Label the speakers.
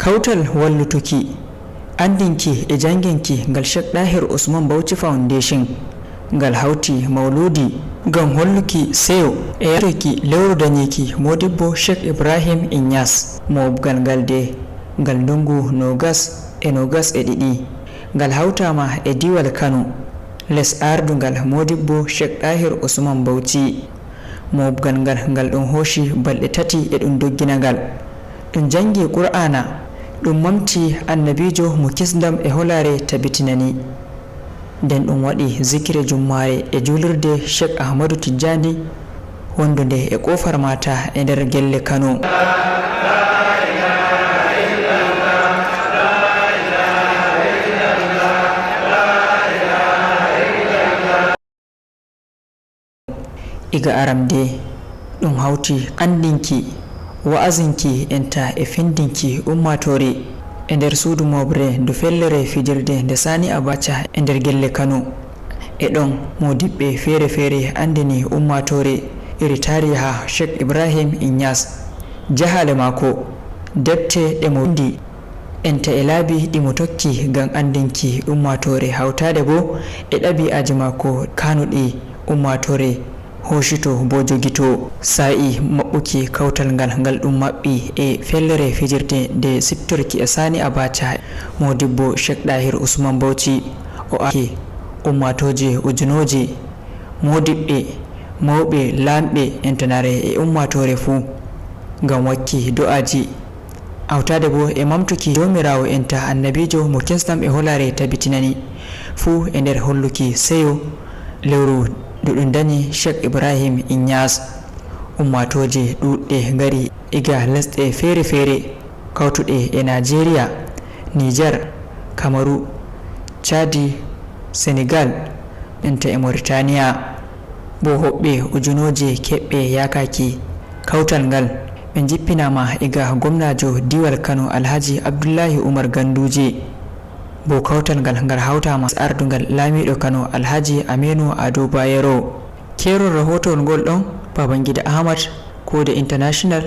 Speaker 1: kautal wallutuki andinki e janginki ngal Sheikh Dahiru Usman Bauchi Foundation ngal hawti Mawlidi ngam holluki seyo e yarki lewru danyeki modibbo Sheikh Ibrahim Nyass mobgal ngal ngal ndungu nogas e ɗiɗi ngal hawtama e diwal Kano les ardugal modibbo Sheikh Dahiru Usman Bauchi mobgal ngal ɗum hoshi balɗe 3 e ɗum doggina ngal ɗum jangi Qur'ana ɗum mamti annabijo mo kisdam e holare tabitinani nden ɗum waɗi zikire jummare e julirde Sheikh Ahmadu Tijjani wondude e kofar mata e nder gelle Kano. Iga aramde ɗum hawti andinki wa'azinki enta e findinki ummatore e nder suudu mobre ndu fellere fijirde nde Sani Abacha e nder gelle Kano e ɗon modibɓe feere andini ummatore iri tariha Sheikh Ibrahim Nyass jahale mako debte ɗe mo windi enta e laabi ɗi mo tokki ngam andinki ummatore hawtade bo e ɗabi'aji mako kanuɗi ummatore hoshito bo jogito sa'i mabbuki kautal ngal ɗum mabbi e fellere fijirde nde siptorki e Sani Abacha modibbo Sheikh Dahiru Usman Bauchi o ake ummatoje ujunoje modibbe mawbe lambe entanare e ummatore fu ngam wakki do'aji awtade bo e mamtuki jomirawo enta annabijo mo kinstam e holare tabitinani fu e nder holluki seyo lewru ɗum dañi Sheikh Ibrahim Nyass ummatoje ɗuɗɗe ngari iga lesɗe feere kawtuɗe e Nigeria, Niger, Kamaru, Chadi, Senegal enta e Mauritania bo hoɓɓe ujunoje keɓɓe yakaki kawtal ngal ɓe jippinama iga gwamnajo diwal Kano Alhaji Abdullahi Umar Ganduje bo kawtal ngal hawtama ardugal lamiɗo Kano Alhaji Aminu Ado Bayero. Kero rahoton ngol ɗon Babangida Ahmad Koode International